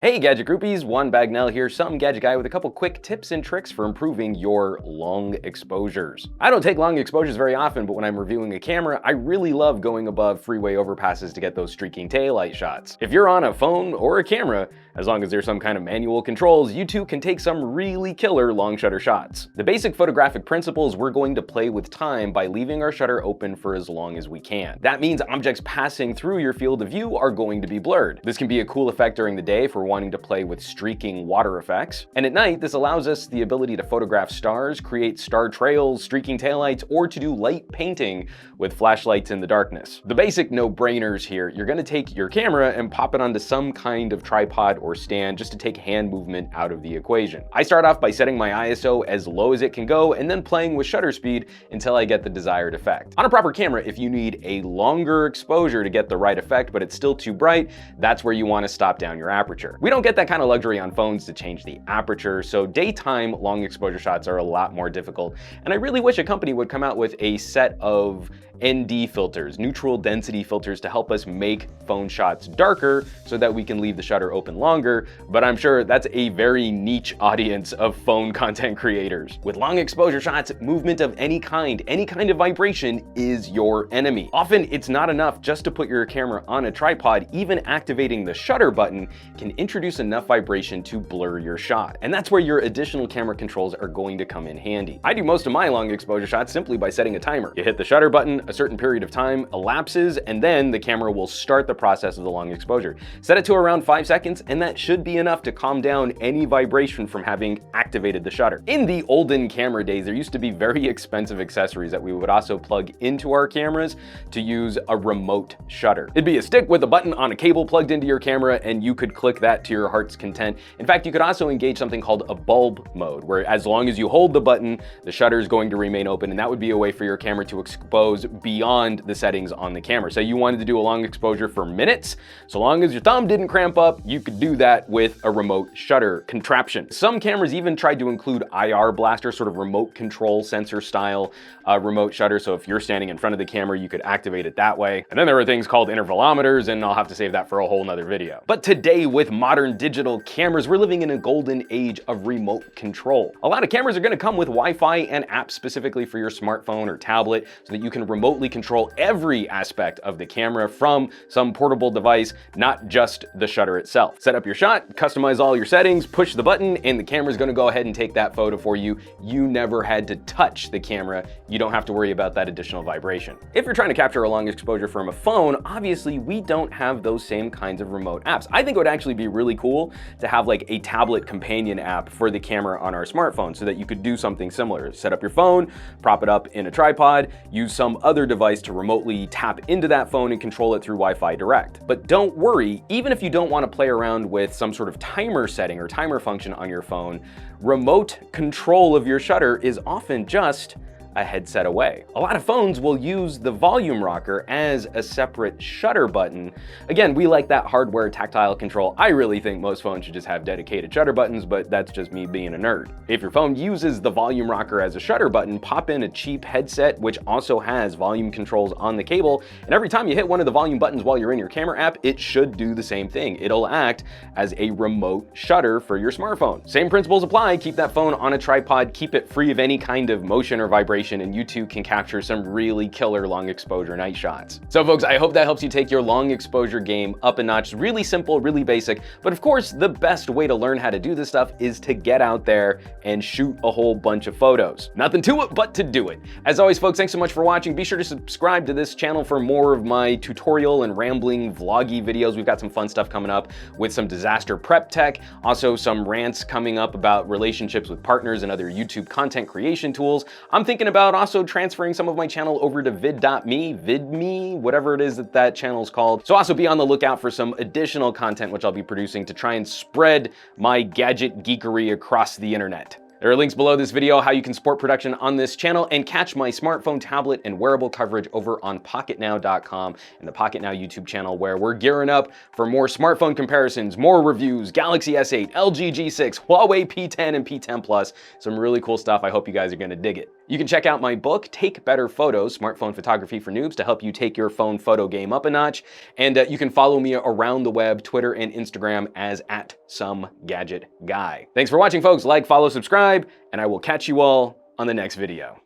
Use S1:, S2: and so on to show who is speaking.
S1: Hey Gadget Groupies, Juan Bagnell here, some Gadget Guy with a couple quick tips and tricks for improving your long exposures. I don't take long exposures very often, but when I'm reviewing a camera, I really love going above freeway overpasses to get those streaking taillight shots. If you're on a phone or a camera, as long as there's some kind of manual controls, you too can take some really killer long shutter shots. The basic photographic principle is we're going to play with time by leaving our shutter open for as long as we can. That means objects passing through your field of view are going to be blurred. This can be a cool effect during the day for wanting to play with streaking water effects. And at night, this allows us the ability to photograph stars, create star trails, streaking taillights, or to do light painting with flashlights in the darkness. The basic no-brainers here, you're gonna take your camera and pop it onto some kind of tripod or stand just to take hand movement out of the equation. I start off by setting my ISO as low as it can go and then playing with shutter speed until I get the desired effect. On a proper camera, if you need a longer exposure to get the right effect, but it's still too bright, that's where you wanna stop down your aperture. We don't get that kind of luxury on phones to change the aperture, so daytime long exposure shots are a lot more difficult. And I really wish a company would come out with a set of ND filters, neutral density filters, to help us make phone shots darker so that we can leave the shutter open longer, but I'm sure that's a very niche audience of phone content creators. With long exposure shots, movement of any kind of vibration is your enemy. Often it's not enough just to put your camera on a tripod. Even activating the shutter button can introduce enough vibration to blur your shot. And that's where your additional camera controls are going to come in handy. I do most of my long exposure shots simply by setting a timer. You hit the shutter button, a certain period of time elapses, and then the camera will start the process of the long exposure. Set it to around 5 seconds, and that should be enough to calm down any vibration from having activated the shutter. In the olden camera days, there used to be very expensive accessories that we would also plug into our cameras to use a remote shutter. It'd be a stick with a button on a cable plugged into your camera, and you could click that to your heart's content. In fact, you could also engage something called a bulb mode, where as long as you hold the button, the shutter is going to remain open, and that would be a way for your camera to expose beyond the settings on the camera. So you wanted to do a long exposure for minutes, so long as your thumb didn't cramp up, you could do that with a remote shutter contraption. Some cameras even tried to include IR blaster, sort of remote control sensor style remote shutter. So if you're standing in front of the camera, you could activate it that way. And then there are things called intervalometers, and I'll have to save that for a whole nother video. But today, with modern digital cameras, we're living in a golden age of remote control. A lot of cameras are gonna come with Wi-Fi and apps specifically for your smartphone or tablet so that you can remotely control every aspect of the camera from some portable device, not just the shutter itself. Set up your shot, customize all your settings, push the button, and the camera's gonna go ahead and take that photo for you. You never had to touch the camera. You don't have to worry about that additional vibration. If you're trying to capture a long exposure from a phone, obviously we don't have those same kinds of remote apps. I think it would actually be really cool to have like a tablet companion app for the camera on our smartphone so that you could do something similar. Set up your phone, prop it up in a tripod, use some other device to remotely tap into that phone and control it through Wi-Fi Direct. But don't worry, even if you don't want to play around with some sort of timer setting or timer function on your phone, remote control of your shutter is often just a headset away. A lot of phones will use the volume rocker as a separate shutter button. Again, we like that hardware tactile control. I really think most phones should just have dedicated shutter buttons, but that's just me being a nerd. If your phone uses the volume rocker as a shutter button, pop in a cheap headset which also has volume controls on the cable, and every time you hit one of the volume buttons while you're in your camera app, it should do the same thing. It'll act as a remote shutter for your smartphone. Same principles apply. Keep that phone on a tripod, keep it free of any kind of motion or vibration, and you too can capture some really killer long exposure night shots. So folks, I hope that helps you take your long exposure game up a notch. Really simple, really basic, but of course the best way to learn how to do this stuff is to get out there and shoot a whole bunch of photos. Nothing to it but to do it. As always folks, thanks so much for watching. Be sure to subscribe to this channel for more of my tutorial and rambling vloggy videos. We've got some fun stuff coming up with some disaster prep tech, also some rants coming up about relationships with partners and other YouTube content creation tools. I'm thinking about also transferring some of my channel over to vidme, whatever it is that channel's called. So also be on the lookout for some additional content which I'll be producing to try and spread my gadget geekery across the internet. There are links below this video how you can support production on this channel and catch my smartphone, tablet, and wearable coverage over on PocketNow.com and the PocketNow YouTube channel, where we're gearing up for more smartphone comparisons, more reviews, Galaxy S8, LG G6, Huawei P10 and P10 Plus. Some really cool stuff. I hope you guys are gonna dig it. You can check out my book, Take Better Photos, Smartphone Photography for Noobs, to help you take your phone photo game up a notch. And you can follow me around the web, Twitter and Instagram as @SomeGadgetGuy. Thanks for watching, folks. Like, follow, subscribe, and I will catch you all on the next video.